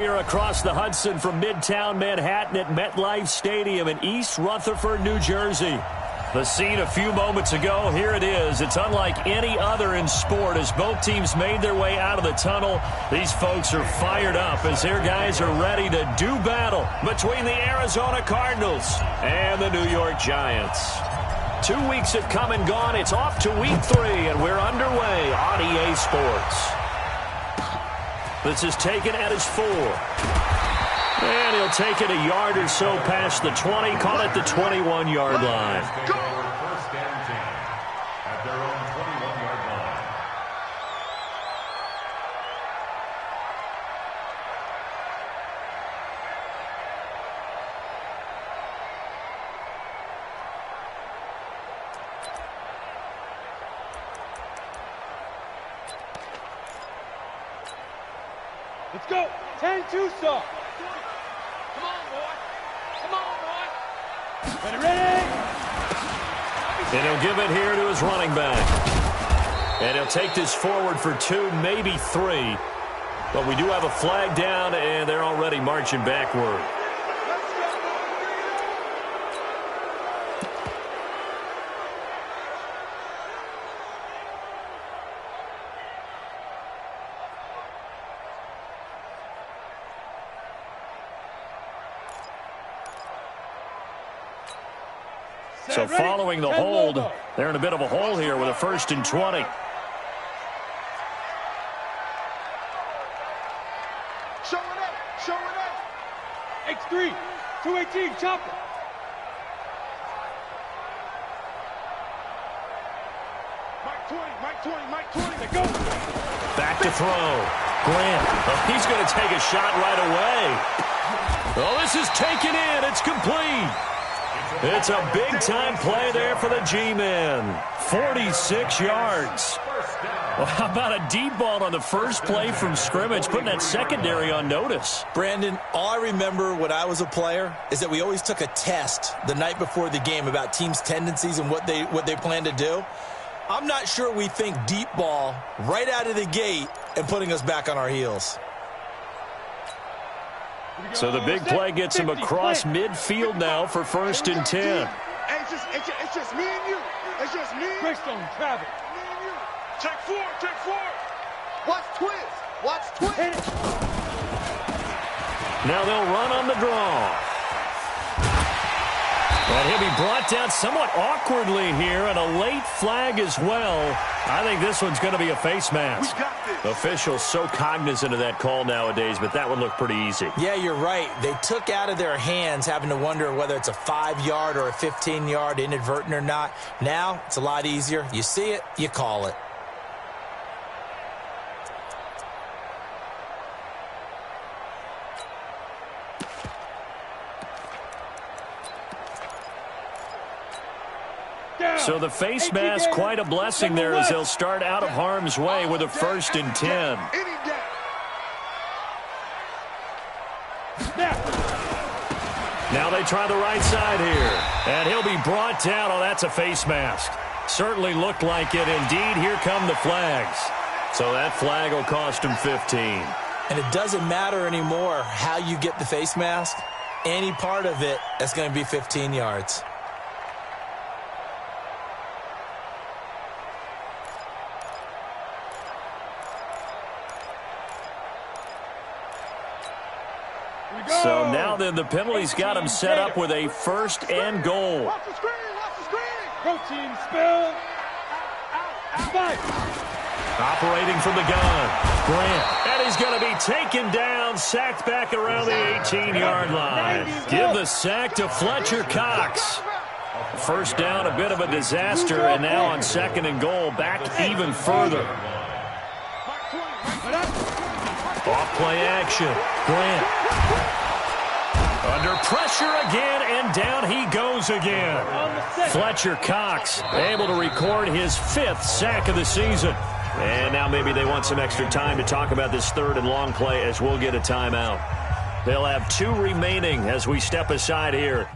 Here across the Hudson from Midtown Manhattan at MetLife Stadium in East Rutherford, New Jersey. The scene a few moments ago, here it is. It's unlike any other in sport as both teams made their way out of the tunnel. These folks are fired up as their guys are ready to do battle between the Arizona Cardinals and the New York Giants. 2 weeks have come and gone. It's off to week 3, and we're underway on EA Sports. This is taken at his 4. And he'll take it a yard or so past the 20, caught at the 21-yard line. First and 10 at their own 21-yard line. Let's go. 10-2 stop. Come on, boy. Come on, boy. Ready. And he'll give it here to his running back. And he'll take this forward for 2, maybe 3. But we do have a flag down, and they're already marching backward. So following the hold, they're in a bit of a hole here with a 1st and 20. Show it up. X3, 218, chopper. Mike 20, they go. Back to throw. Grant, he's going to take a shot right away. Oh, this is taken in. It's complete. It's a big-time play there for the G-men. 46 yards. Well, how about a deep ball on the first play from scrimmage, putting that secondary on notice? Brandon, all I remember when I was a player is that we always took a test the night before the game about teams' tendencies and what they plan to do. I'm not sure we think deep ball right out of the gate and putting us back on our heels. So the big play gets him across midfield now for 1st and 10. It's just me and you. It's just me. Greystone, Travis. Me and you. Check 4. Watch twist. Now they'll run on the draw. And he'll be brought down somewhat awkwardly here, and a late flag as well. I think this one's going to be a face mask. We got this. Officials so cognizant of that call nowadays, but that would look pretty easy. Yeah, you're right. They took out of their hands having to wonder whether it's a 5-yard or a 15-yard inadvertent or not. Now it's a lot easier. You see it, you call it. So the face mask, quite a blessing there as they'll start out of harm's way with a 1st and 10. Now they try the right side here. And he'll be brought down. Oh, that's a face mask. Certainly looked like it. Indeed, here come the flags. So that flag will cost him 15. And it doesn't matter anymore how you get the face mask. Any part of it is going to be 15 yards. So now then the penalty's got him set up with a 1st and goal. Watch the screen. Protein spill. Operating from the gun. Grant. And he's going to be taken down, sacked back around the 18-yard line. Give the sack to Fletcher Cox. 1st down, a bit of a disaster, and now on 2nd and goal, back even further. Off play action. Grant. Under pressure again, and down he goes again. Fletcher Cox able to record his 5th sack of the season. And now maybe they want some extra time to talk about this 3rd and long play as we'll get a timeout. They'll have 2 remaining as we step aside here.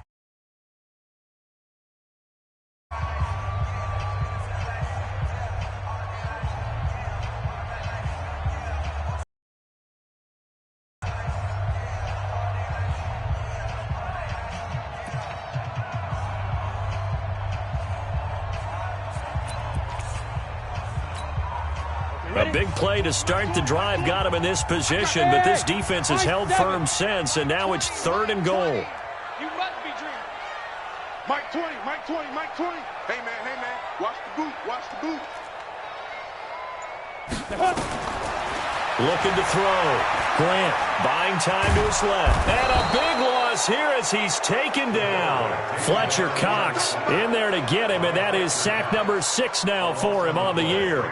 A big play to start the drive got him in this position, but this defense has held firm since, and now it's 3rd and goal. You must be dreaming. Mike 20, Mike 20, Mike 20. Hey, man, watch the boot, watch the boot. Looking to throw. Grant buying time to his left. And a big loss here as he's taken down. Fletcher Cox in there to get him, and that is sack number 6 now for him on the year.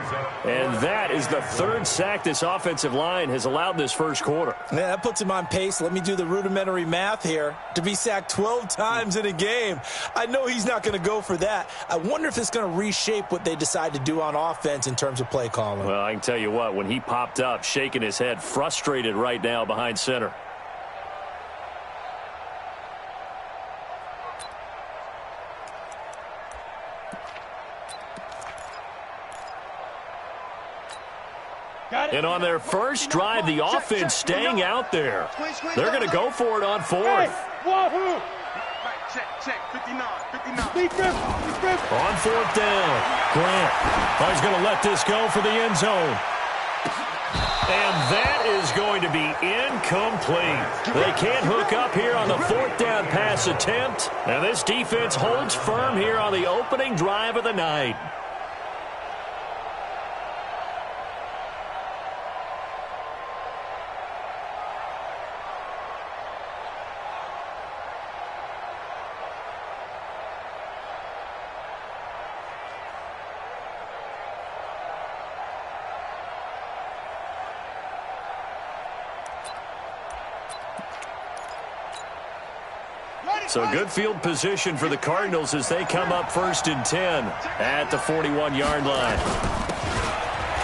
And that is the 3rd sack this offensive line has allowed this first quarter. Yeah, that puts him on pace. Let me do the rudimentary math here. To be sacked 12 times in a game, I know he's not going to go for that. I wonder if it's going to reshape what they decide to do on offense in terms of play calling. Well, I can tell you what, when he popped up, shaking his head, frustrated right now behind center. And on their first drive, the offense staying out there. They're going to go for it on 4th. Check, 59, 59. On 4th down, Grant. He's going to let this go for the end zone. And that is going to be incomplete. They can't hook up here on the 4th down pass attempt. And this defense holds firm here on the opening drive of the night. So good field position for the Cardinals as they come up 1st and 10 at the 41-yard line.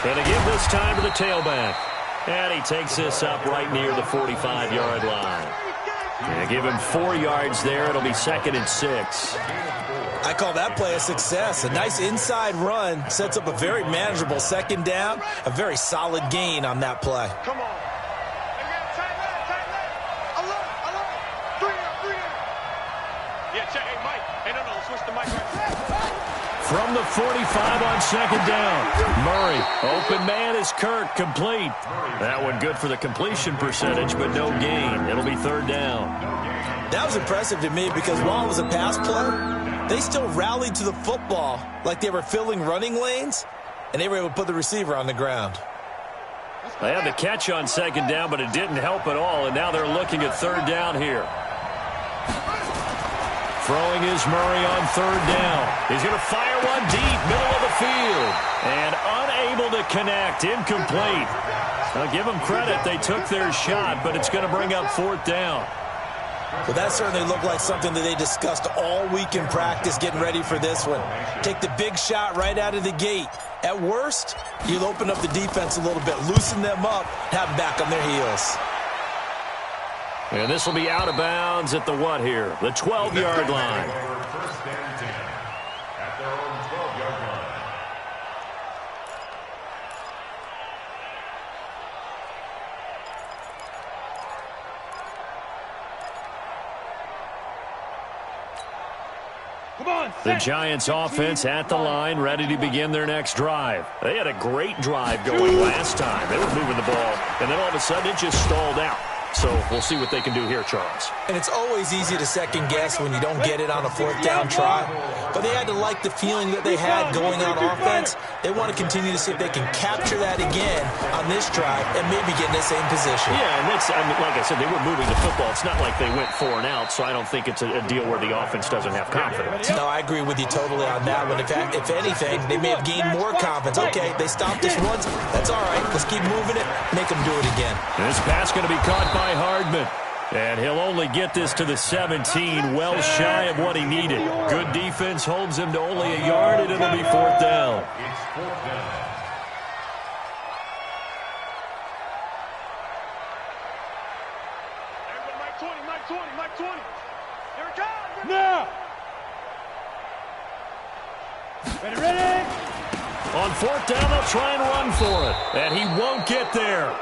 And again this time to the tailback. And he takes this up right near the 45-yard line. And give him 4 yards there. It'll be 2nd and 6. I call that play a success. A nice inside run sets up a very manageable 2nd down. A very solid gain on that play. Come on. From the 45 on 2nd down. Murray, open man is Kirk, complete. That one good for the completion percentage, but no gain. It'll be 3rd down. That was impressive to me because while it was a pass play, they still rallied to the football like they were filling running lanes, and they were able to put the receiver on the ground. They had the catch on 2nd down, but it didn't help at all, and now they're looking at 3rd down here. Throwing is Murray on 3rd down. He's going to fire one deep, middle of the field. And unable to connect, incomplete. I'll give them credit. They took their shot, but it's going to bring up 4th down. Well, that certainly looked like something that they discussed all week in practice getting ready for this one. Take the big shot right out of the gate. At worst, you'll open up the defense a little bit, loosen them up, have them back on their heels. And this will be out of bounds at the what here? The 12-yard line. 1st and 10 at their own 12-yard line. Come on, the Giants offense at the line, ready to begin their next drive. They had a great drive going last time. They were moving the ball, and then all of a sudden it just stalled out. So we'll see what they can do here, Charles. And it's always easy to second guess when you don't get it on a 4th down try. But they had to like the feeling that they had going on offense. They want to continue to see if they can capture that again on this drive and maybe get in the same position. Yeah, and it's, I mean, like I said, they were moving the football. It's not like they went 4 and out, so I don't think it's a deal where the offense doesn't have confidence. No, I agree with you totally on that one. If anything, they may have gained more confidence. Okay, they stopped us once. That's all right. Let's keep moving it. Make them do it again. This pass going to be caught by Hardman. And he'll only get this to the 17, well shy of what he needed. Good defense holds him to only a yard, and it'll be 4th down. It's 4th down. Mike 20. Here it comes. Now. Ready. On 4th down, they'll try and run for it. And he won't get there.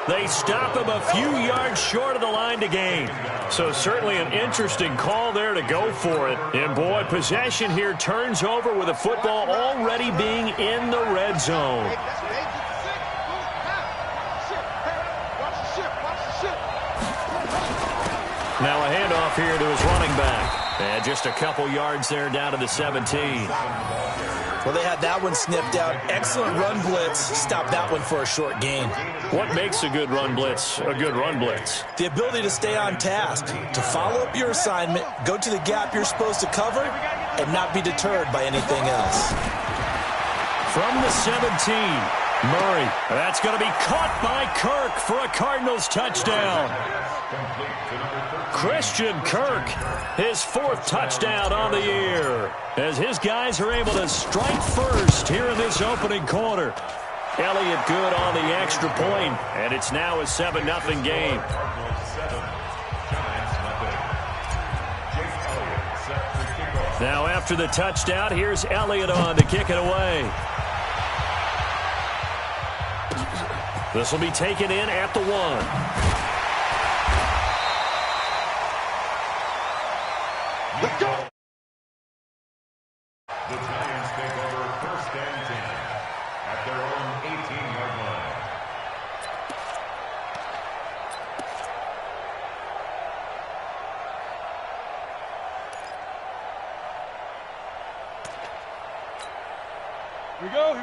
They stop him a few yards short of the line to gain. So certainly an interesting call there to go for it. And boy, possession here turns over with the football already being in the red zone. Now a handoff here to his running back. And just a couple yards there down to the 17. Well, they had that one sniffed out. Excellent run blitz. Stop that one for a short gain. What makes a good run blitz a good run blitz? The ability to stay on task, to follow up your assignment, go to the gap you're supposed to cover, and not be deterred by anything else. From the 17, Murray. That's going to be caught by Kirk for a Cardinals touchdown. Christian Kirk, his 4th touchdown on the year, as his guys are able to strike first here in this opening quarter. Elliott good on the extra point, and it's now a 7-0 game. Now after the touchdown, here's Elliott on to kick it away. This will be taken in at the 1. Let's go. The Giants take over 1st and 10 at their own 18-yard line.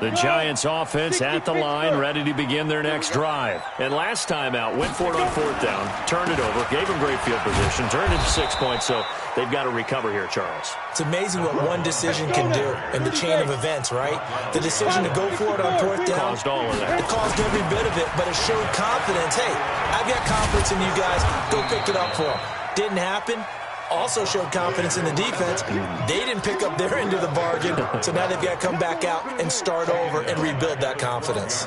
The Giants offense at the line, ready to begin their next drive. And last time out, went for it on 4th down, turned it over, gave them great field position, turned it to 6 points, so they've got to recover here, Charles. It's amazing what one decision can do in the chain of events, right? The decision to go for it on 4th down. Caused all of that. It caused every bit of it, but it showed confidence. Hey, I've got confidence in you guys. Go pick it up for them. Didn't happen. Also showed confidence in the defense. They didn't pick up their end of the bargain, so now they've got to come back out and start over and rebuild that confidence.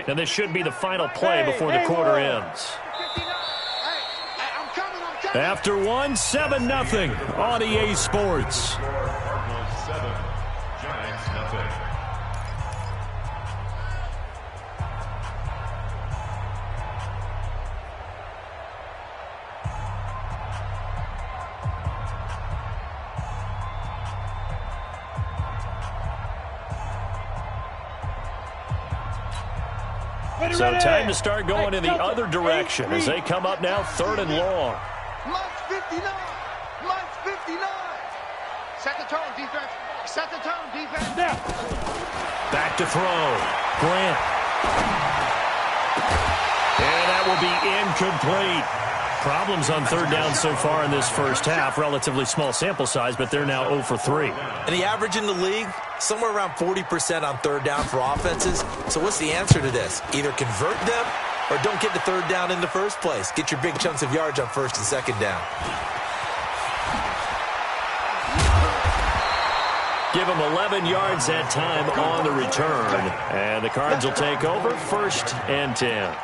And this should be the final play before the quarter ends. After one, 7-0 on EA Sports. Cardinals 7, Giants nothing. So time to start going in the other direction as they come up now 3rd and long. Mike's 59. Mike's 59. Set the tone, defense. Set the tone, defense. Now. Back to throw. Grant. And that will be incomplete. Problems on 3rd down so far in this first half. Relatively small sample size, but they're now 0 for 3. And the average in the league, somewhere around 40% on 3rd down for offenses. So what's the answer to this? Either convert them or don't get the 3rd down in the first place. Get your big chunks of yards on 1st and 2nd down. Give them 11 yards that time on the return. And the Cards will take over 1st and 10.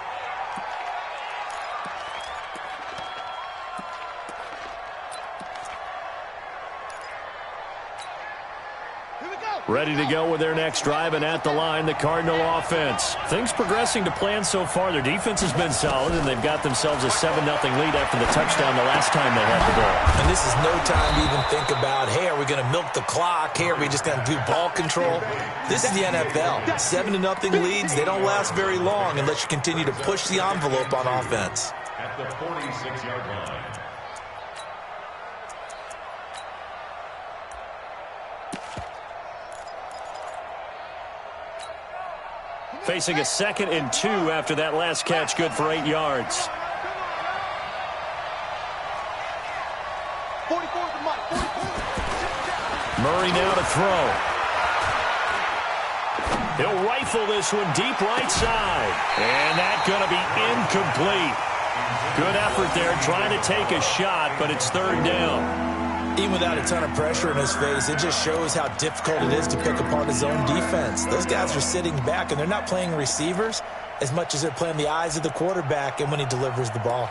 Ready to go with their next drive, and at the line, the Cardinal offense. Things progressing to plan so far. Their defense has been solid, and they've got themselves a 7-0 lead after the touchdown the last time they had the ball. And this is no time to even think about, hey, are we going to milk the clock? Hey, are we just going to do ball control? This is the NFL. 7-0 leads, they don't last very long unless you continue to push the envelope on offense. At the 46-yard line. Facing a 2nd and 2 after that last catch, good for 8 yards. 44 to Mike. 44. Murray now to throw. He'll rifle this one deep right side. And that's going to be incomplete. Good effort there, trying to take a shot, but it's 3rd down. Even without a ton of pressure in his face, it just shows how difficult it is to pick apart his own defense. Those guys are sitting back, and they're not playing receivers as much as they're playing the eyes of the quarterback and when he delivers the ball.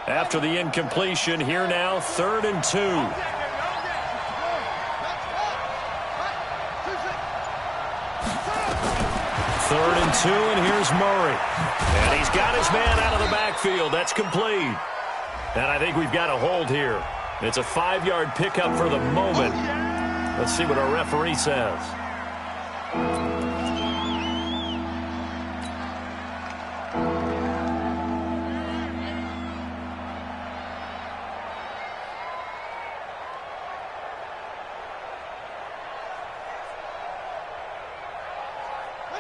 After the incompletion, here now, 3rd and 2. 3rd and 2, and here's Murray. And he's got his man out of the backfield. That's complete. And I think we've got a hold here. It's a 5-yard pickup for the moment. Let's see what our referee says.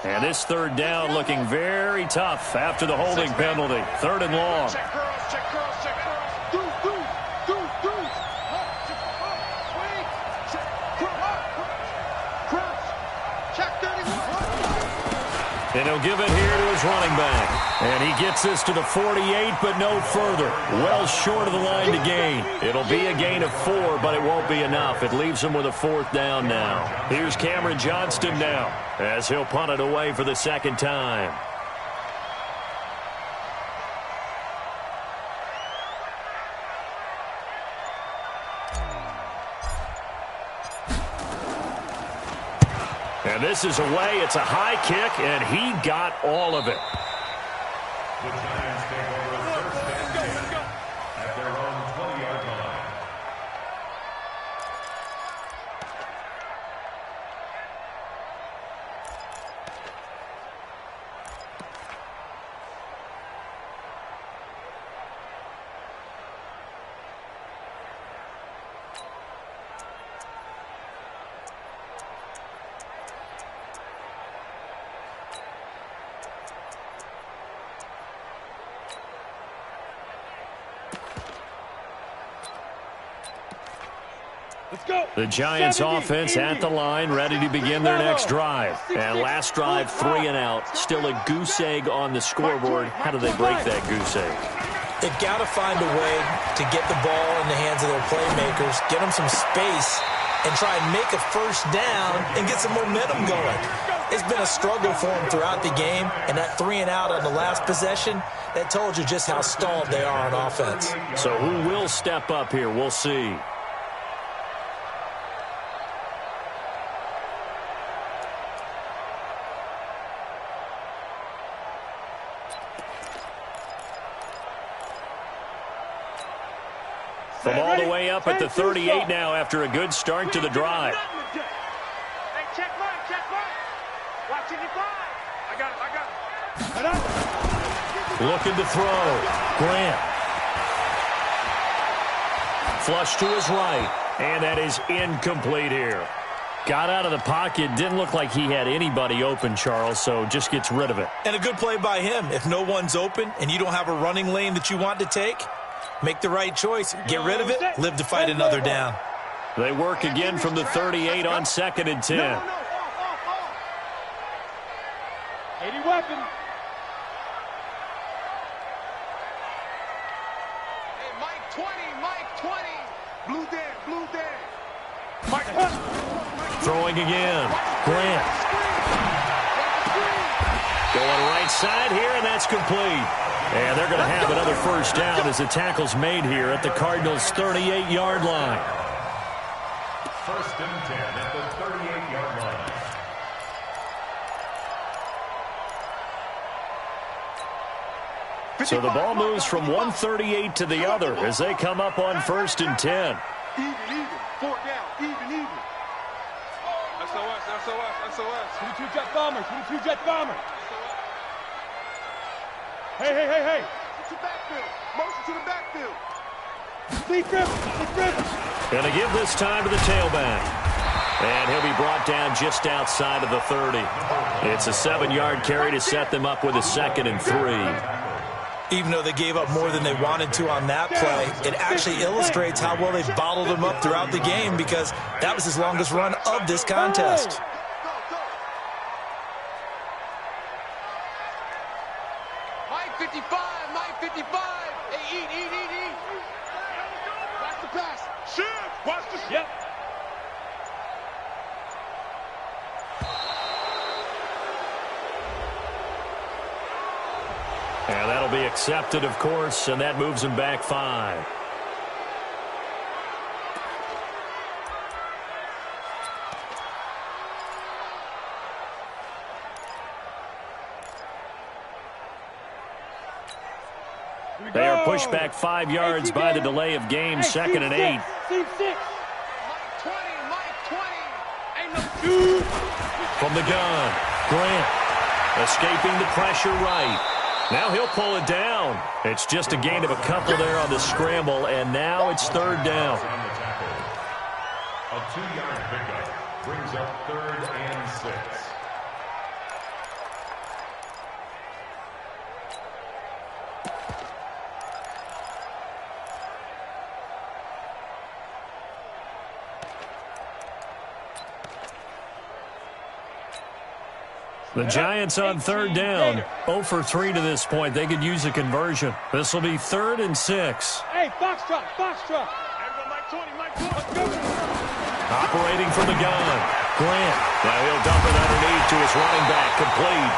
And this third down looking very tough after the holding penalty. 3rd and long. Check girls, check girls, check girls. And he'll give it here to his running back. And he gets this to the 48, but no further. Well short of the line to gain. It'll be a gain of 4, but it won't be enough. It leaves him with a 4th down now. Here's Cameron Johnston now, as he'll punt it away for the 2nd time. And this is away. It's a high kick, and he got all of it. The Giants take over 1st and 10 at their own 20-yard line. The Giants offense at the line, ready to begin their next drive. And last drive, 3 and out. Still a goose egg on the scoreboard. How do they break that goose egg? They've got to find a way to get the ball in the hands of their playmakers, get them some space, and try and make a 1st down and get some momentum going. It's been a struggle for them throughout the game, and that 3 and out on the last possession, that told you just how stalled they are on offense. So who will step up here? We'll see. From all the way up at the 38 now after a good start to the drive. Hey, check mine, check mine. Watching you fly. I got it. Looking to throw. Grant. Flush to his right. And that is incomplete here. Got out of the pocket. Didn't look like he had anybody open, Charles, so just gets rid of it. And a good play by him. If no one's open and you don't have a running lane that you want to take, make the right choice. Get rid of it. Live to fight another down. They work again from the 38 on 2nd and 10. 80 weapon. Hey, Mike 20, Mike 20. Blue Dan, blue Dan. Mike 20. Throwing again. Grant. Going right side here, and that's complete. And they're going to have another 1st down as the tackle's made here at the Cardinals' 38-yard line. 1st and 10 at the 38-yard line. So the ball moves from 138 to the other as they come up on 1st and 10. Even. 4 down. Even. SOS. 22 jet bombers. 22 jet bombers. Hey. To backfield. Motion to the backfield. Lead grip. Going to give this time to the tailback. And he'll be brought down just outside of the 30. It's a 7-yard carry to set them up with a 2nd and 3. Even though they gave up more than they wanted to on that play, it actually illustrates how well they've bottled them up throughout the game because that was his longest run of this contest. Mike 55. Hey, eat. Watch the pass. Shoot. Watch the shit. Yep. And that'll be accepted, of course, and that moves him back 5. Here we They are pushed back 5 yards by the delay of game, 2nd and 8. From the gun, Grant escaping the pressure right. Now he'll pull it down. It's just a gain of a couple there on the scramble, and now it's 3rd down. A 2-yard pickup brings up 3rd and 6. The Giants on 3rd down. 0 for 3 to this point. They could use a conversion. This will be 3rd and 6. Hey, box truck, box truck. Operating from the gun. Grant. Now he'll dump it underneath to his running back. Complete.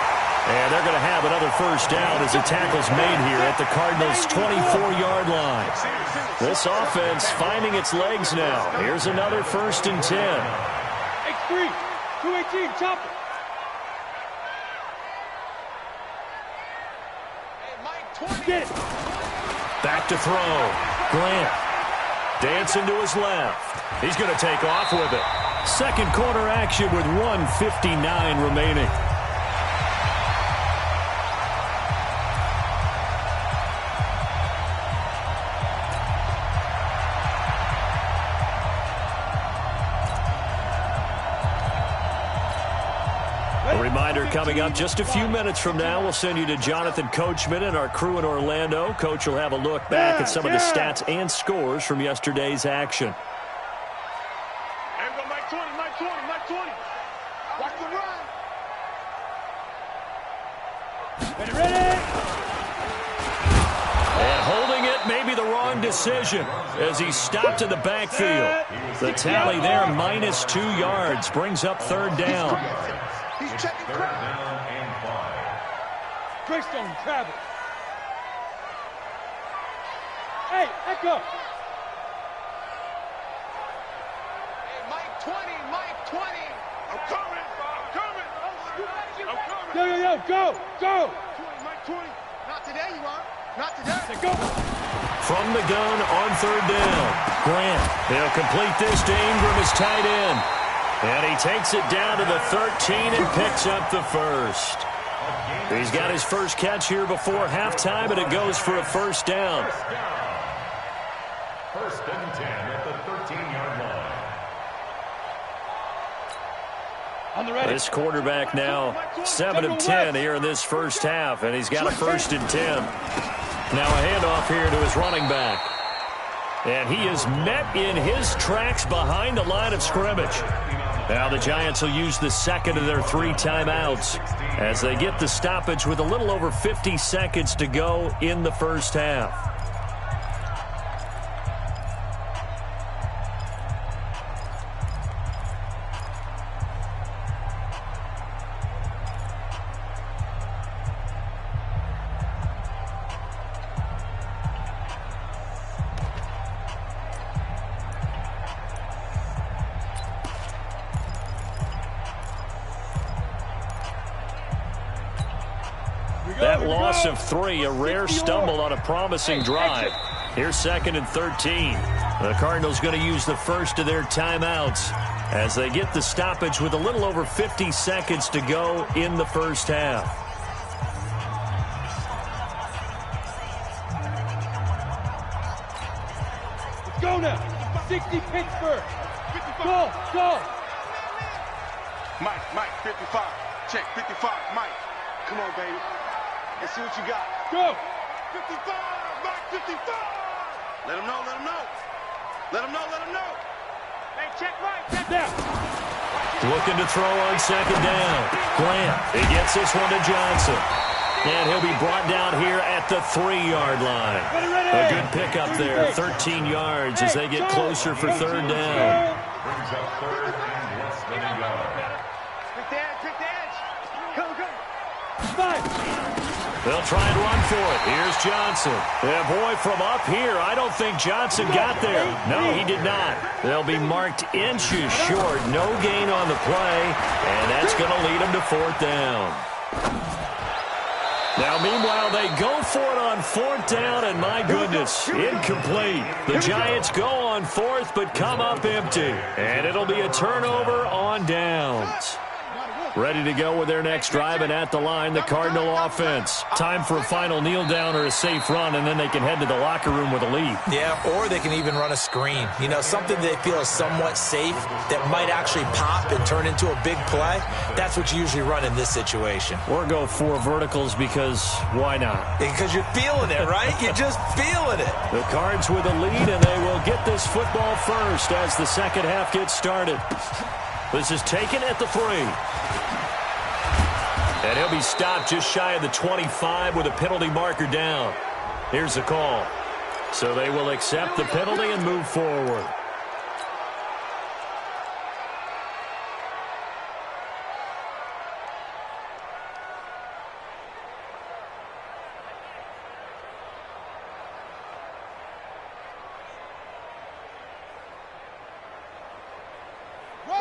And they're going to have another 1st down as the tackle's made here at the Cardinals' 24-yard line. This offense finding its legs now. Here's another 1st and 10. X3, 218, chop it. Back to throw. Grant dancing to his left. He's going to take off with it. 2nd quarter action with 1:59 remaining. A reminder coming up just a few minutes from now, we'll send you to Jonathan Coachman and our crew in Orlando. Coach will have a look back at some of the stats and scores from yesterday's action. Mike 20, Mike 20, Mike 20. Watch the run. Ready. And holding it may be the wrong decision as he stopped in the backfield. The tally there, -2 yards, brings up 3rd down. He's checking 3rd down and 5. Greystone, Travis. Hey, Echo. Hey, Mike 20, Mike 20. I'm coming. Yo, go. 20, Mike 20. Not today, you are. Not today. Go. From the gun on 3rd down. Grant, he'll complete this to Ingram as tight end. And he takes it down to the 13 and picks up the 1st. He's got his first catch here before halftime, and it goes for a 1st down. 1st and 10 at the 13-yard line. This quarterback now 7 of 10 here in this 1st half, and he's got a 1st and 10. Now a handoff here to his running back. And he is met in his tracks behind the line of scrimmage. Now the Giants will use the 2nd of their 3 timeouts as they get the stoppage with a little over 50 seconds to go in the 1st half. That loss of 3, a rare stumble on a promising drive. Here's 2nd and 13. The Cardinals going to use the 1st of their timeouts as they get the stoppage with a little over 50 seconds to go in the 1st half. Let's go now. 60 Pittsburgh. Go. Mike, 55. Check, 55, Mike. Come on, baby. Let's see what you got. Go. 55, Mike, 55. Let him know. Hey, check Mike. Check down. Looking to throw on 2nd down. Grant, he gets this one to Johnson. And he'll be brought down here at the 3-yard line. A good pickup there, 13 yards as they get closer for 3rd down. Brings up 3rd and less than a yard. Pick the edge. Come. 5. They'll try and run for it. Here's Johnson. Yeah, boy, from up here, I don't think Johnson got there. No, he did not. They'll be marked inches short. No gain on the play, and that's going to lead them to 4th down. Now, meanwhile, they go for it on 4th down, and my goodness, incomplete. The Giants go on 4th, but come up empty. And it'll be a turnover on downs. Ready to go with their next drive, and at the line, the Cardinal offense. Time for a final kneel down or a safe run, and then they can head to the locker room with a lead. Yeah, or they can even run a screen. You know, something they feel is somewhat safe that might actually pop and turn into a big play. That's what you usually run in this situation. Or go 4 verticals because why not? Because you're feeling it, right? You're just feeling it. The Cards with a lead, and they will get this football first as the second half gets started. This is taken at the 3. And he'll be stopped just shy of the 25 with a penalty marker down. Here's the call. So they will accept the penalty and move forward.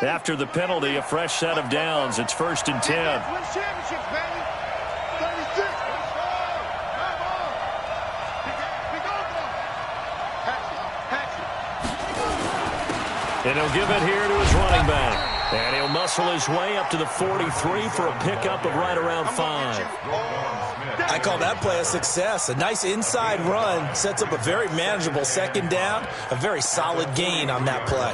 After the penalty, a fresh set of downs. It's 1st and 10. And he'll give it here to his running back. And he'll muscle his way up to the 43 for a pickup of right around 5. I call that play a success. A nice inside run sets up a very manageable 2nd down. A very solid gain on that play.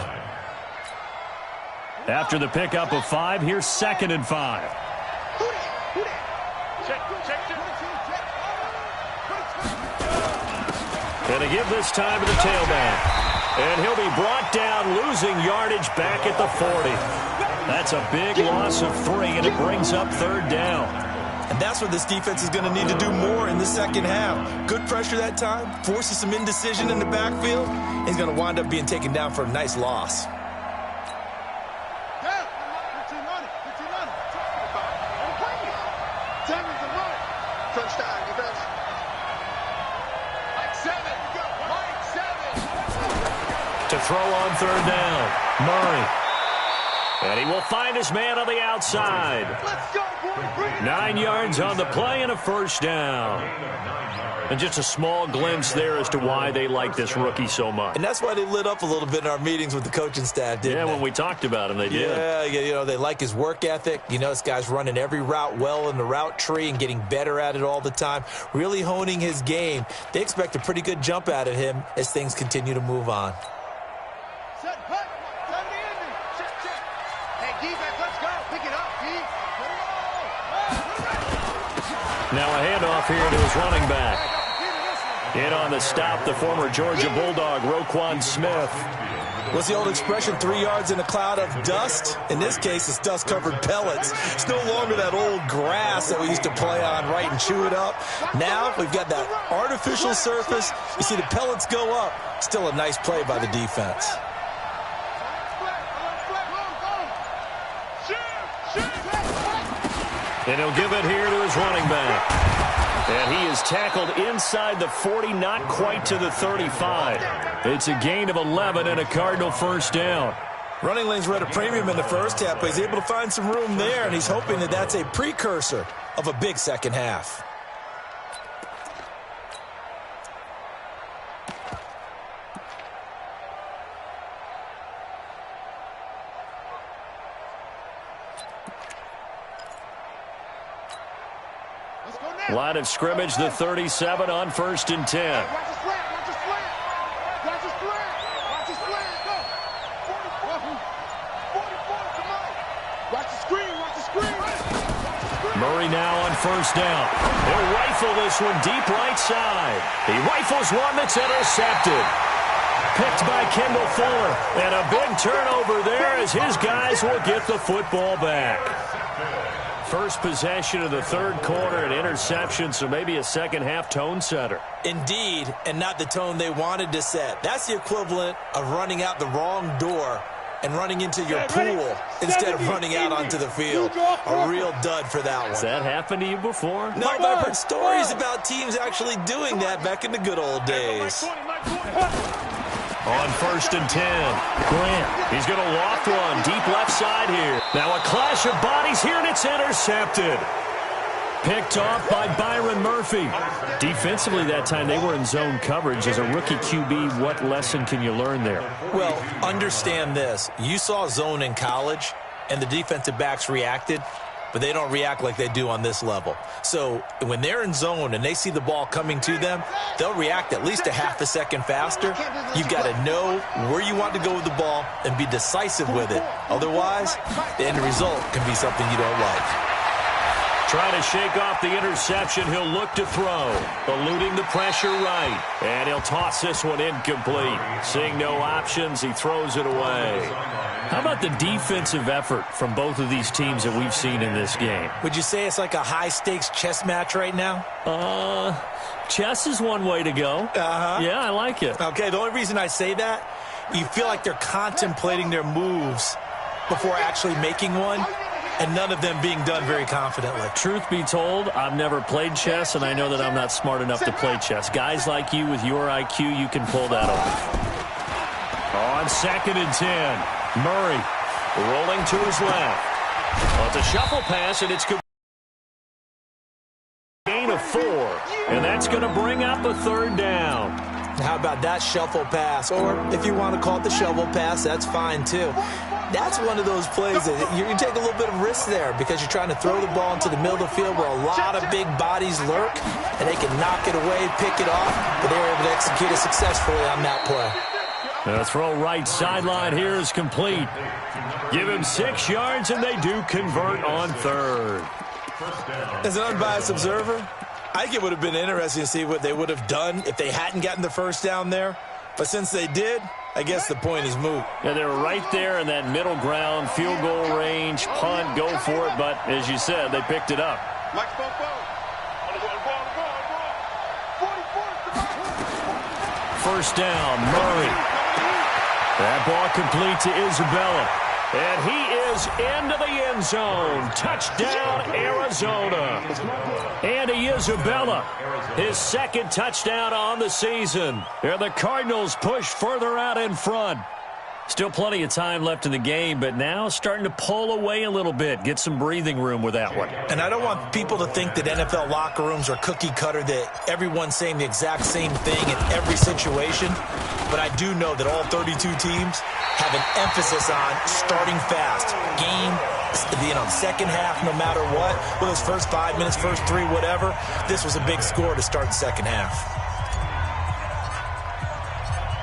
After the pickup of 5, here's 2nd and 5. And they give this time to the tailback. And he'll be brought down, losing yardage back at the 40. That's a big loss of 3, and it brings up 3rd down. And that's what this defense is going to need to do more in the second half. Good pressure that time, forces some indecision in the backfield. He's going to wind up being taken down for a nice loss. To throw on 3rd down, Murray. And he will find his man on the outside. 9 yards on the play and a 1st down. And just a small glimpse there as to why they like this rookie so much. And that's why they lit up a little bit in our meetings with the coaching staff, didn't they? Yeah, when we talked about him, they did. Yeah, you know, they like his work ethic. You know, this guy's running every route well in the route tree and getting better at it all the time, really honing his game. They expect a pretty good jump out of him as things continue to move on. Now a handoff here to his running back. In on the stop, the former Georgia Bulldog, Roquan Smith. What's the old expression, 3 yards in a cloud of dust? In this case, it's dust-covered pellets. It's no longer that old grass that we used to play on, right, and chew it up. Now we've got that artificial surface. You see the pellets go up. Still a nice play by the defense. And he'll give it here to his running back. And he is tackled inside the 40, not quite to the 35. It's a gain of 11 and a Cardinal 1st down. Running lanes were at a premium in the first half, but he's able to find some room there, and he's hoping that that's a precursor of a big second half. Line of scrimmage, the 37 on 1st and 10. Murray now on 1st down. He'll rifle this one deep right side. He rifles one that's intercepted. Picked by Kendall Fuller. And a big turnover there as his guys will get the football back. First possession of the 3rd quarter, an interception, so maybe a second half tone setter. Indeed, and not the tone they wanted to set. That's the equivalent of running out the wrong door and running into your pool instead of running out onto the field. A real dud for that one. Has that happened to you before? No, but I've heard stories about teams actually doing that back in the good old days. On 1st and 10, Grant. He's going to loft one deep left side here. Now a clash of bodies here, and it's intercepted. Picked off by Byron Murphy. Defensively that time, they were in zone coverage. As a rookie QB, what lesson can you learn there? Well, understand this. You saw zone in college, and the defensive backs reacted, but they don't react like they do on this level. So when they're in zone and they see the ball coming to them, they'll react at least a half a second faster. You've got to know where you want to go with the ball and be decisive with it. Otherwise, the end result can be something you don't like. Trying to shake off the interception. He'll look to throw. Eluding the pressure right. And he'll toss this one incomplete. Seeing no options, he throws it away. How about the defensive effort from both of these teams that we've seen in this game? Would you say it's like a high-stakes chess match right now? Chess is one way to go. Yeah, I like it. Okay, the only reason I say that, you feel like they're contemplating their moves before actually making one, and none of them being done very confidently. Truth be told, I've never played chess, and I know that I'm not smart enough to play chess. Guys like you with your IQ, you can pull that off. On 2nd and 10, Murray rolling to his left. Well, it's a shuffle pass, and it's good. Gain of 4, and that's going to bring up a 3rd down. How about that shuffle pass? Or if you want to call it the shovel pass, that's fine too. That's one of those plays that you can take a little bit of risk there because you're trying to throw the ball into the middle of the field where a lot of big bodies lurk, and they can knock it away, pick it off, but they were able to execute it successfully on that play. The throw right sideline here is complete. Give him 6 yards, and they do convert on 3rd. As an unbiased observer, I think it would have been interesting to see what they would have done if they hadn't gotten the first down there. But since they did, I guess the point is moot. Yeah, they were right there in that middle ground, field goal range, punt, go for it. But as you said, they picked it up. First down, Murray. That ball complete to Isabella. And he is into the end zone. Touchdown, Arizona. Andy Isabella, his 2nd touchdown on the season. And the Cardinals push further out in front. Still plenty of time left in the game, but now starting to pull away a little bit. Get some breathing room with that one. And I don't want people to think that NFL locker rooms are cookie cutter, that everyone's saying the exact same thing in every situation. But I do know that all 32 teams have an emphasis on starting fast. Game, second half, no matter what. Whether it's first 5 minutes, first 3, whatever. This was a big score to start the second half.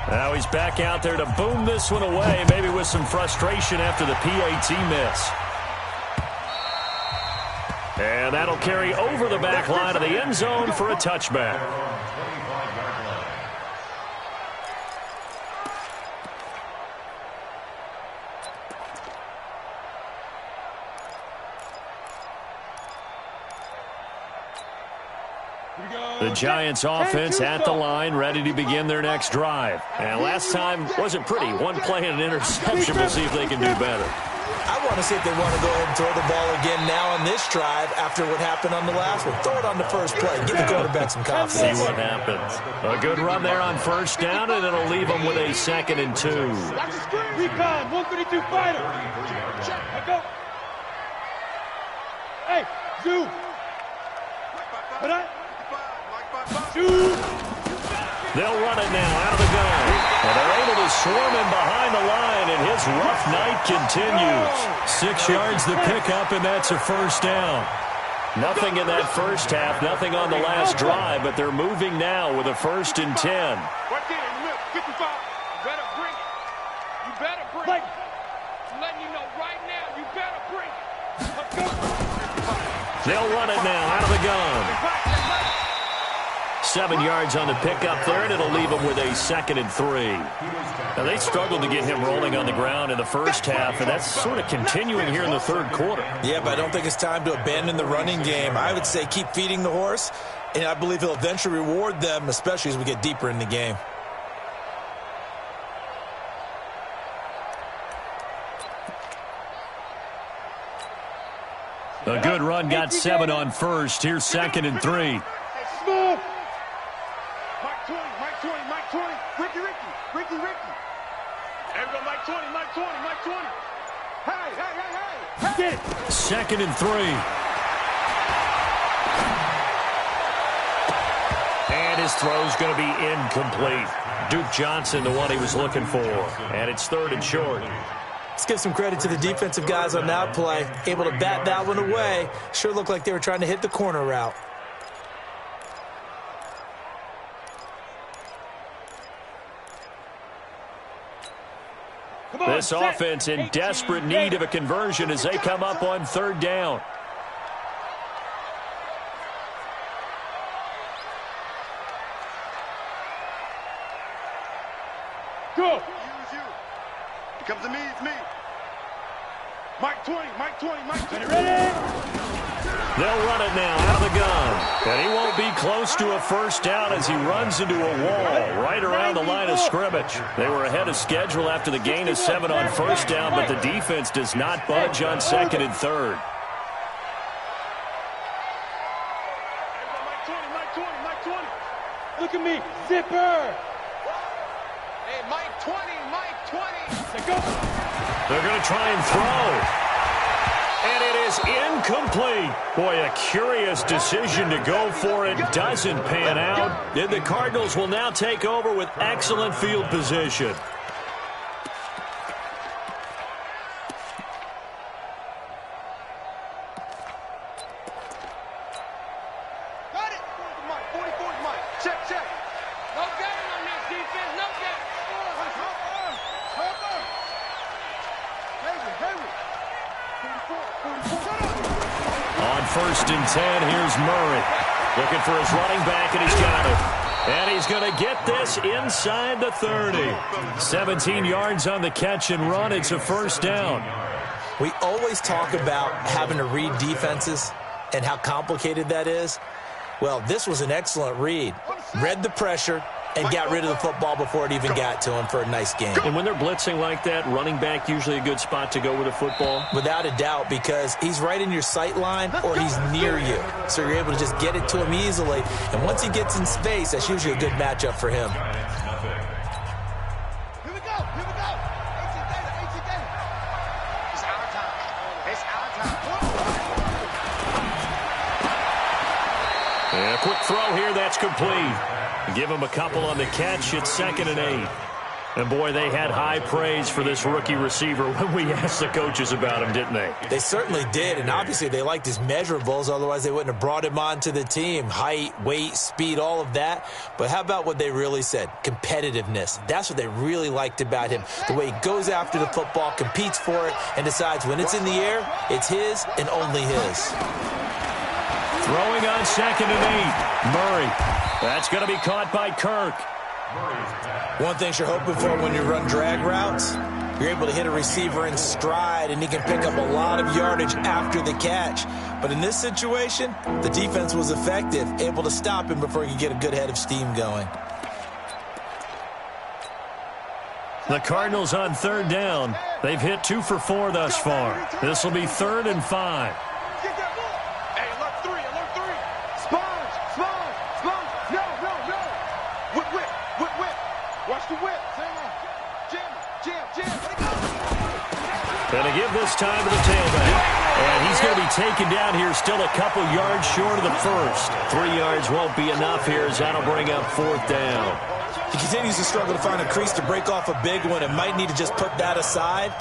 Now he's back out there to boom this one away, maybe with some frustration after the PAT miss. And that'll carry over the back line of the end zone for a touchback. The Giants offense at the line, ready to begin their next drive. And last time wasn't pretty. One play and an interception. We'll see if they can do better. I want to see if they want to go ahead and throw the ball again now on this drive after what happened on the last one. Throw it on the first play. Give the quarterback some confidence. See what happens. A good run there on first down, and it'll leave them with a 2nd and 2. Recon, 132 fighter. Go. Hey, Zoo. What up? They'll run it now out of the gun. And they're able to swarm him behind the line, and his rough night continues. 6 yards the pickup, and that's a first down. Nothing in that first half, nothing on the last drive, but they're moving now with a 1st and 10. Right there, in the middle, 55. You better bring it. You better bring it. I'm letting you know right now, you better bring it. Let's go. They'll run it now out of the gun. 7 yards on the pickup there, and it'll leave them with a 2nd and 3. Now, they struggled to get him rolling on the ground in the first half, and that's sort of continuing here in the 3rd quarter. Yeah, but I don't think it's time to abandon the running game. I would say keep feeding the horse, and I believe he'll eventually reward them, especially as we get deeper in the game. A good run, got 7 on first. Here's 2nd and 3. Smooth. Mike 20. Ricky. Everybody, Mike 20. Hey. Get it. 2nd and 3. And his throw's going to be incomplete. Duke Johnson, the one he was looking for. And it's 3rd and short. Let's give some credit to the defensive guys on that play. Able to bat that one away. Sure looked like they were trying to hit the corner route. This offense in desperate need of a conversion as they come up on 3rd down. Go. Use you. Here comes the me, it's me. Mike 20, Mike 20, Mike 20. Ready? They'll run it now out of the gun. And he won't be close to a 1st down as he runs into a wall right around the line of scrimmage. They were ahead of schedule after the gain of 7 on 1st down, but the defense does not budge on 2nd and 3rd. Mike 20, Mike 20, Mike 20. Look at me, zipper. Hey, Mike 20, Mike 20. Let's go. They're going to try and throw. And it is incomplete. Boy, a curious decision to go for it. Doesn't pan out. And the Cardinals will now take over with excellent field position. Got it. 44's Mike. Check, check. No game on this defense. No game. On 1st and 10, here's Murray. Looking for his running back, and he's got it. And he's going to get this inside the 30. 17 yards on the catch and run. It's a 1st down. We always talk about having to read defenses and how complicated that is. Well, this was an excellent read. Read the pressure and got rid of the football before it even got to him for a nice game. And when they're blitzing like that, running back usually a good spot to go with a football? Without a doubt, because he's right in your sight line or he's near you. So you're able to just get it to him easily. And once he gets in space, that's usually a good matchup for him. Here we go. Here we go. 18 data. It's our time. It's our time. And a quick throw here. That's complete. Give him a couple on the catch. It's 2nd and 8. And, boy, they had high praise for this rookie receiver when we asked the coaches about him, didn't they? They certainly did, and obviously they liked his measurables. Otherwise, they wouldn't have brought him onto the team. Height, weight, speed, all of that. But how about what they really said? Competitiveness. That's what they really liked about him. The way he goes after the football, competes for it, and decides when it's in the air, it's his and only his. Throwing on 2nd and 8. Murray. That's going to be caught by Kirk. One thing you're hoping for when you run drag routes, you're able to hit a receiver in stride, and he can pick up a lot of yardage after the catch. But in this situation, the defense was effective, able to stop him before he could get a good head of steam going. The Cardinals on 3rd down. They've hit 2 for 4 thus far. This will be 3rd and 5. Going to give this time to the tailback. And he's going to be taken down here, still a couple yards short of the 1st. 3 yards won't be enough here as that'll bring up 4th down. He continues to struggle to find a crease to break off a big one and might need to just put that aside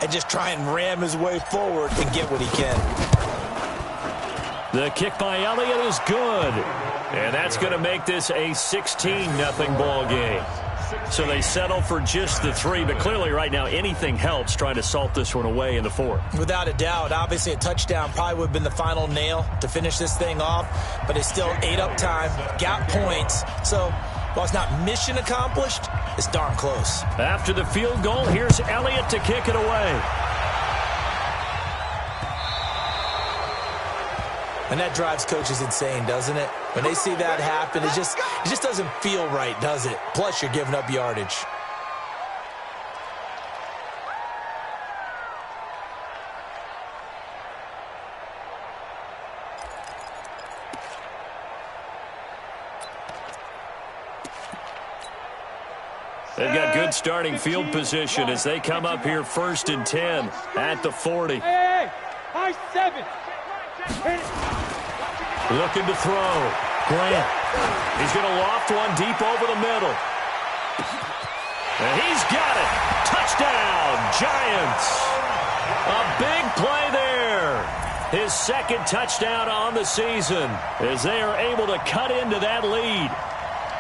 and just try and ram his way forward and get what he can. The kick by Elliott is good. And that's going to make this a 16-0 ball game. So they settle for just the 3, but clearly right now anything helps trying to salt this one away in the 4th. Without a doubt, obviously a touchdown probably would have been the final nail to finish this thing off, but it's still ate up time, got points. So while it's not mission accomplished, it's darn close. After the field goal, here's Elliott to kick it away. And that drives coaches insane, doesn't it? When they see that happen, it just doesn't feel right, does it? Plus, you're giving up yardage. They've got good starting field position as they come up here 1st and 10 at the 40. Hey, high 7. Looking to throw. Grant He's going to loft one deep over the middle. And he's got it. Touchdown, Giants. A big play there. His second touchdown on the season as they are able to cut into that lead.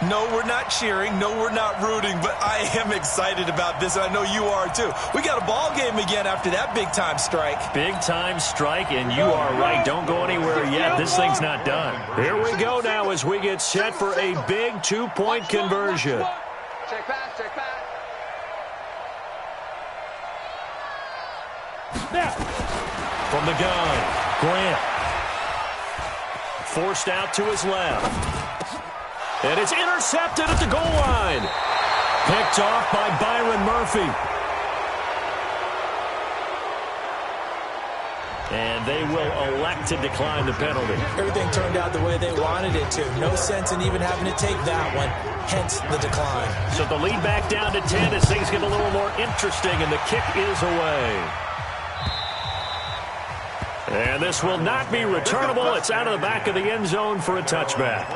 No, we're not cheering. No, we're not rooting, but I am excited about this, and I know you are too. We got a ball game again after that big-time strike. Big-time strike, and you are right. Don't go anywhere yet. This thing's not done. Here we go now as we get set for a big two-point conversion. Check pass, check pass. From the gun, Grant. Forced out to his left. And it's intercepted at the goal line. Picked off by Byron Murphy. And they will elect to decline the penalty. Everything turned out the way they wanted it to. No sense in even having to take that one, hence the decline. So the lead back down to 10 as things get a little more interesting, and the kick is away. And this will not be returnable. It's out of the back of the end zone for a touchback.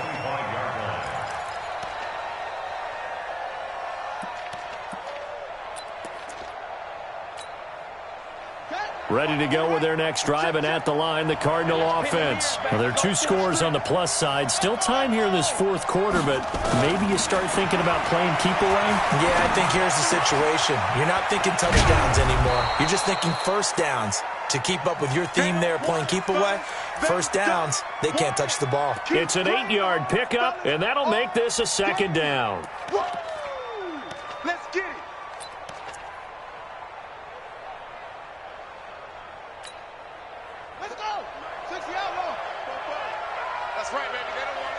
Ready to go with their next drive, and at the line, the Cardinal offense. Well, there are two scores on the plus side. Still time here in this fourth quarter, but maybe you start thinking about playing keep away? Yeah, I think here's the situation. You're not thinking touchdowns anymore. You're just thinking first downs. To keep up with your theme there, playing keep away, first downs, they can't touch the ball. It's an 8-yard pickup, and that'll make this a second down. Let's get it. Let's go. 60 outlaw. That's right, baby. They don't want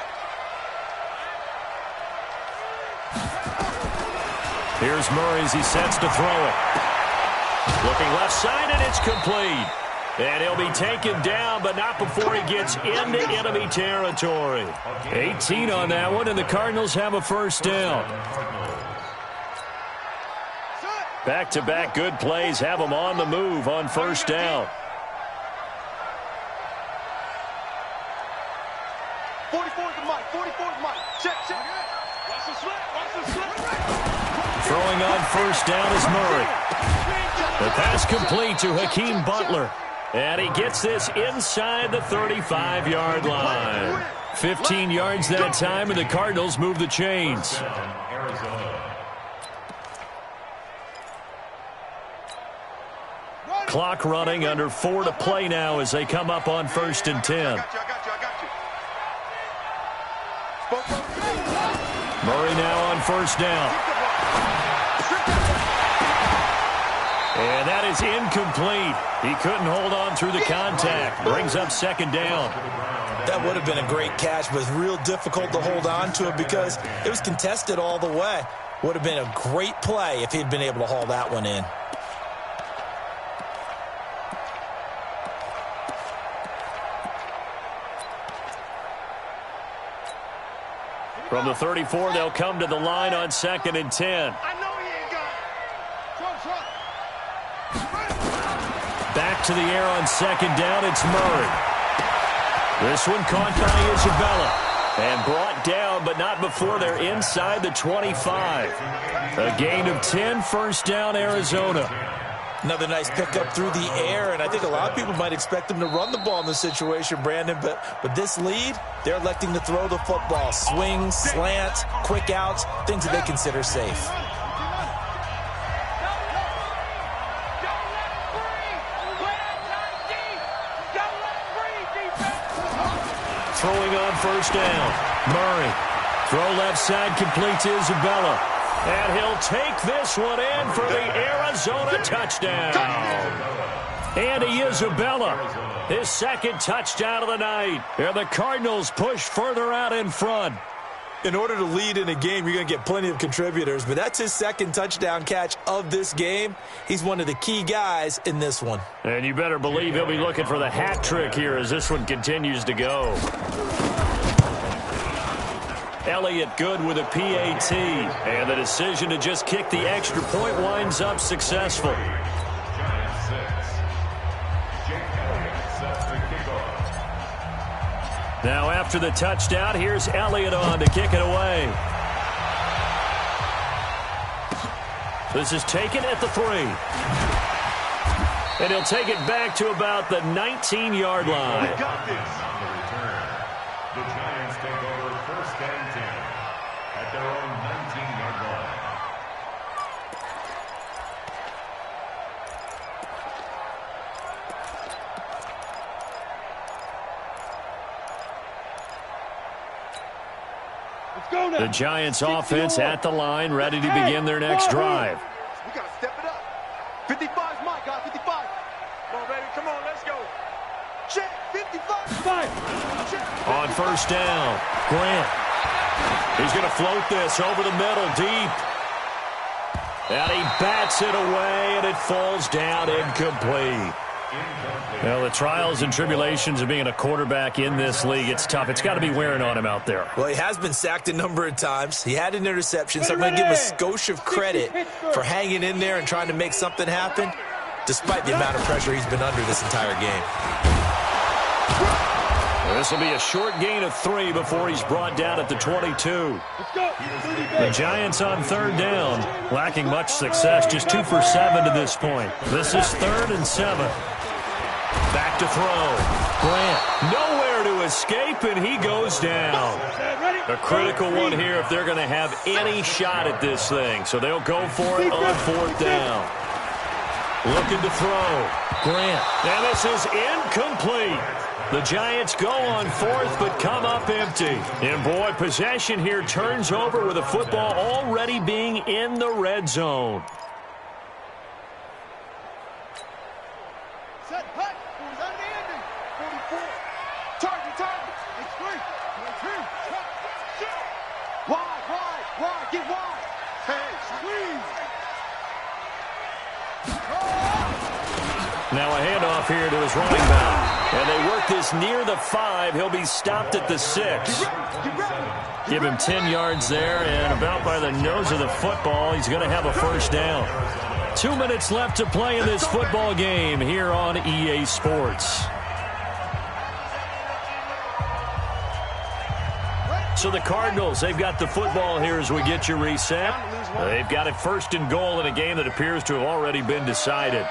it. Here's Murray as he sets to throw it. Looking left side, and it's complete. And he'll be taken down, but not before he gets into enemy territory. 18 on that one, and the Cardinals have a first down. Back-to-back good plays have them on the move on first down. 44's the mic. 44's the mic. Check, check. Watch the slip. Watch the slip. Throwing on first down is Murray. The pass complete to Hakeem Butler. And he gets this inside the 35-yard line. 15 yards that time, and the Cardinals move the chains. Clock running, under 4 to play now as they come up on 1st and 10. Murray now on first down. And that is incomplete. He couldn't hold on through the contact. Brings up second down. That would have been a great catch, but it's real difficult to hold on to it because it was contested all the way. Would have been a great play if he'd been able to haul that one in. From the 34, they'll come to the line on 2nd and 10. Back to the air on 2nd down, it's Murray. This one caught by Isabella and brought down, but not before they're inside the 25. A gain of 10, first down, Arizona. Another nice pickup through the air, and I think a lot of people might expect them to run the ball in this situation, Brandon, but with this lead, they're electing to throw the football. Swings, slants, quick outs, things that they consider safe. Throwing on first down. Murray. Throw left side, complete to Isabella. And he'll take this one in for the Arizona touchdown. Andy Isabella, his second touchdown of the night. And the Cardinals push further out in front. In order to lead in a game, you're going to get plenty of contributors, but that's his second touchdown catch of this game. He's one of the key guys in this one. And you better believe he'll be looking for the hat trick here as this one continues to go. Elliott good with a PAT, and the decision to just kick the extra point winds up successful. Now after the touchdown, here's Elliott on to kick it away. This is taken at the 3. And he'll take it back to about the 19-yard line. We got this. On the return, the Giants take over 1st and 10 at their own 19-yard line. The Giants offense at the line, ready to begin their next drive. We got to step it up. 55's my guy, 55. Come on, baby, come on, let's go. Check, 55. Check. On 1st down, Grant. He's going to float this over the middle, deep. And he bats it away, and it falls down incomplete. Well, the trials and tribulations of being a quarterback in this league, it's tough. It's got to be wearing on him out there. Well, he has been sacked a number of times. He had an interception, so I'm going to give him a skosh of credit for hanging in there and trying to make something happen, despite the amount of pressure he's been under this entire game. This will be a short gain of 3 before he's brought down at the 22. The Giants on 3rd down, lacking much success, just 2 for 7 to this point. This is 3rd and 7. Back to throw. Grant, nowhere to escape, and he goes down. A critical one here if they're going to have any shot at this thing. So they'll go for it on 4th down. Looking to throw. Grant, and this is incomplete. The Giants go on 4th, but come up empty. And, boy, possession here turns over with the football already being in the red zone. Set, hut. Who's on the ending? 44. Target. It's 3. Wide. Get wide. Hey, squeeze. Now a handoff here to his running back. And they work this near the 5. He'll be stopped at the 6. Give him 10 yards there, and about by the nose of the football, he's going to have a 1st down. 2 minutes left to play in this football game here on EA Sports. So the Cardinals, they've got the football here as we get you reset. They've got it 1st and goal in a game that appears to have already been decided.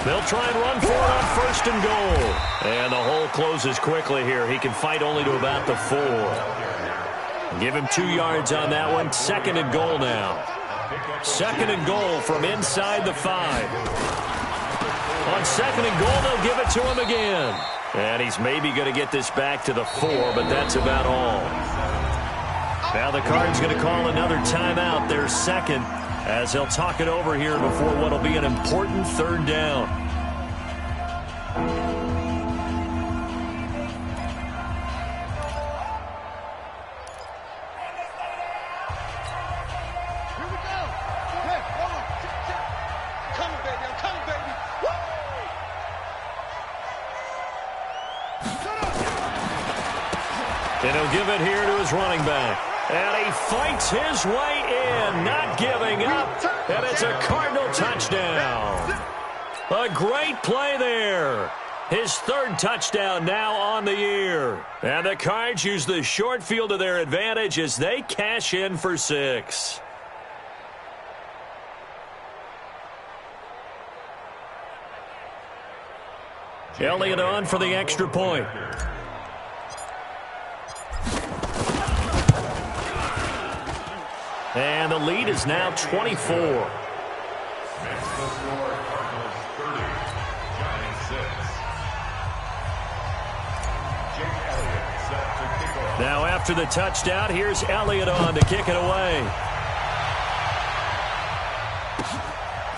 They'll try and run for it on 1st and goal. And the hole closes quickly here. He can fight only to about the 4. Give him 2 yards on that one. 2nd and goal now. 2nd and goal from inside the 5. On 2nd and goal, they'll give it to him again. And he's maybe going to get this back to the 4, but that's about all. Now the Cards going to call another timeout, their 2nd, as they'll talk it over here before what will be an important 3rd down. Here we go. Hey, hold on. I'm coming, baby. Woo! Shut up. And he'll give it here to his running back. And he fights his way in, not giving up. And it's a Cardinal touchdown. A great play there. His 3rd touchdown now on the year. And the Cards use the short field to their advantage as they cash in for 6. Elliott on for the extra point. And the lead is now 24. Now after the touchdown, here's Elliott on to kick it away.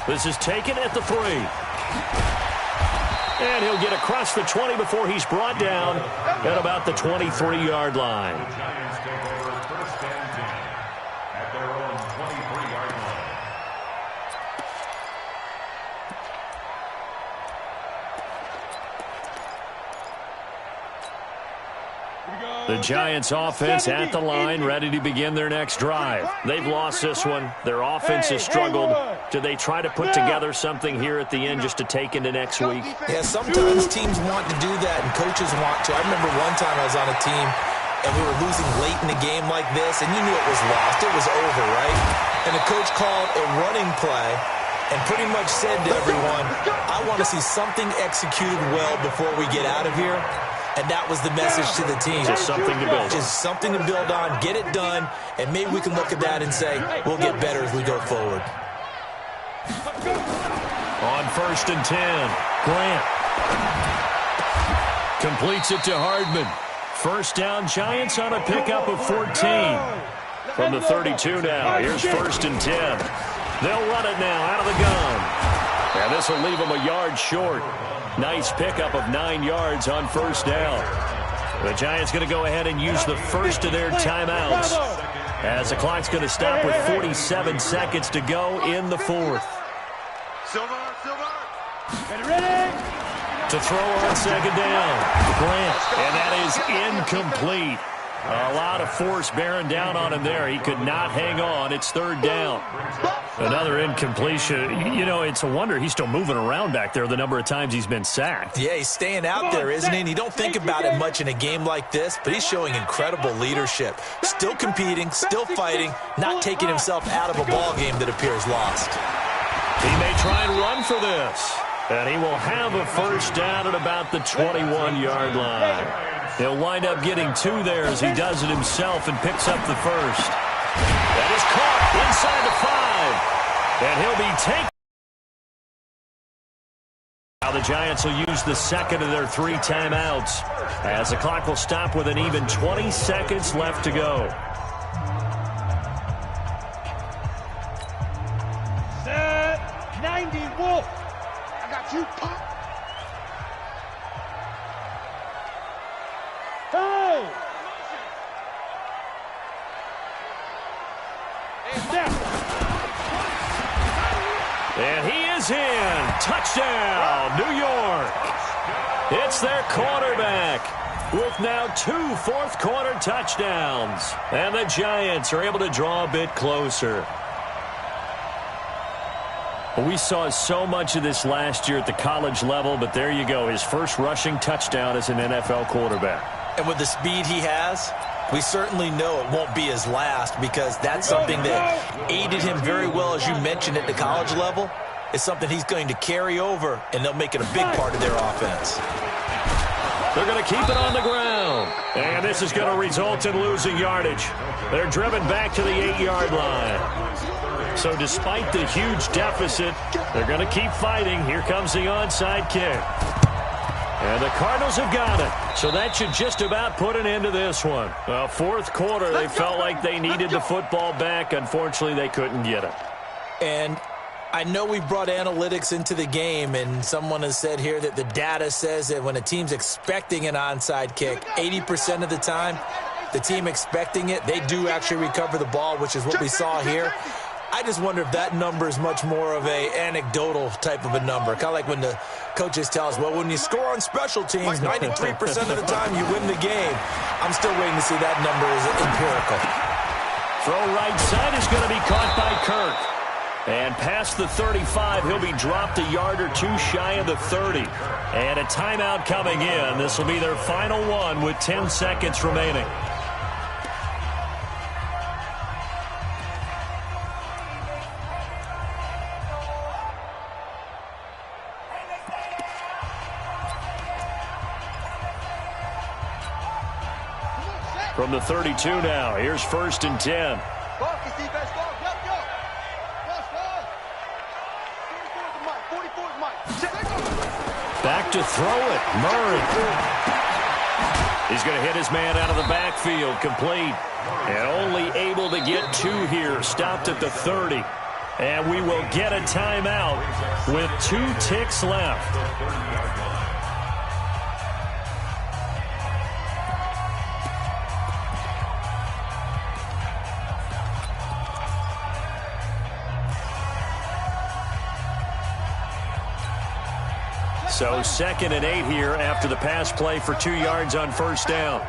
This is taken at the 3. And he'll get across the 20 before he's brought down at about the 23-yard line. The Giants take over 1st and 10 at their own 23-yard line. The Giants offense at the line, ready to begin their next drive. They've lost this one. Their offense has struggled. Do they try to put together something here at the end just to take into next week? Yeah, sometimes teams want to do that and coaches want to. I remember one time I was on a team and we were losing late in the game like this, and you knew it was lost. It was over, right? And the coach called a running play and pretty much said to everyone, I want to see something executed well before we get out of here. And that was the message to the team. Just something to build. Just something to build on, get it done, and maybe we can look at that and say, we'll get better as we go forward. On 1st and 10, Grant completes it to Hardman. First down, Giants on a pickup of 14. From the 32 now, here's 1st and 10. They'll run it now out of the gun. And this will leave them a yard short. Nice pickup of 9 yards on first down. The Giants going to go ahead and use the first of their timeouts as the clock's going to stop with 47 seconds to go in the fourth. Ready? To throw on second down, Grant, and that is incomplete. A lot of force bearing down on him there. He could not hang on. It's 3rd down. Another incompletion. You know, it's a wonder he's still moving around back there the number of times he's been sacked. Yeah, he's staying out there, isn't he? And you don't think about it much in a game like this, but he's showing incredible leadership. Still competing, still fighting, not taking himself out of a ball game that appears lost. He may try and run for this. And he will have a first down at about the 21-yard line. He'll wind up getting 2 there as he does it himself and picks up the first. That is caught inside the 5. And he'll be taken. Now the Giants will use the second of their 3 timeouts as the clock will stop with an even 20 seconds left to go. Set 90 Wolf. I got you, Pop. Hey! And he is in. Touchdown, New York. It's their quarterback with now 2 fourth-quarter touchdowns. And the Giants are able to draw a bit closer. We saw so much of this last year at the college level, but there you go. His first rushing touchdown as an NFL quarterback. And with the speed he has, we certainly know it won't be his last, because that's something that aided him very well, as you mentioned, at the college level. It's something he's going to carry over, and they'll make it a big part of their offense. They're going to keep it on the ground. And this is going to result in losing yardage. They're driven back to the 8-yard line. So despite the huge deficit, they're going to keep fighting. Here comes the onside kick. And the Cardinals have got it. So that should just about put an end to this one. Well, 4th quarter, they felt like they needed the football back. Unfortunately, they couldn't get it. And I know we brought analytics into the game, and someone has said here that the data says that when a team's expecting an onside kick, 80% of the time, the team expecting it, they do actually recover the ball, which is what we saw here. I just wonder if that number is much more of a anecdotal type of a number. Kind of like when the coaches tell us, well, when you score on special teams, 93% of the time you win the game. I'm still waiting to see that number is empirical. Throw right side is going to be caught by Kirk. And past the 35, he'll be dropped a yard or 2 shy of the 30. And a timeout coming in. This will be their final one with 10 seconds remaining. From the 32 now, here's 1st and 10. Back to throw it, Murray. He's going to hit his man out of the backfield, complete. And only able to get 2 here, stopped at the 30. And we will get a timeout with 2 ticks left. So 2nd and 8 here after the pass play for 2 yards on first down.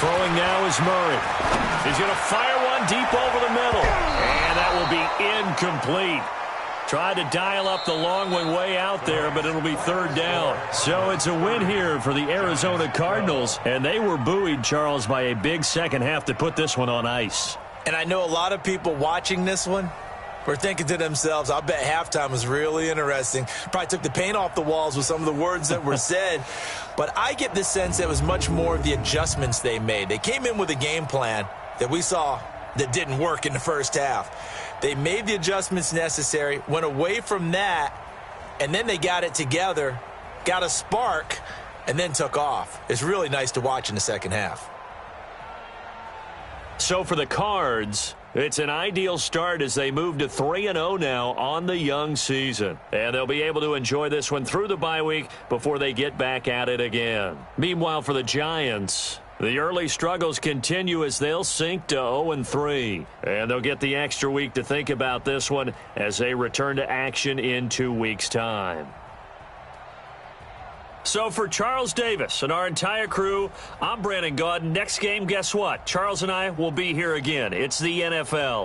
Throwing now is Murray. He's going to fire one deep over the middle. And that will be incomplete. Tried to dial up the long way out there, but it'll be third down. So it's a win here for the Arizona Cardinals. And they were buoyed, Charles, by a big second half to put this one on ice. And I know a lot of people watching this one were thinking to themselves, I bet halftime was really interesting. Probably took the paint off the walls with some of the words that were said. But I get the sense that it was much more of the adjustments they made. They came in with a game plan that we saw that didn't work in the first half. They made the adjustments necessary, went away from that, and then they got it together, got a spark, and then took off. It's really nice to watch in the second half. So for the Cards, it's an ideal start as they move to 3-0 now on the young season. And they'll be able to enjoy this one through the bye week before they get back at it again. Meanwhile, for the Giants, the early struggles continue as they'll sink to 0-3. And they'll get the extra week to think about this one as they return to action in 2 weeks' time. So for Charles Davis and our entire crew, I'm Brandon Gaudin. Next game, guess what? Charles and I will be here again. It's the NFL.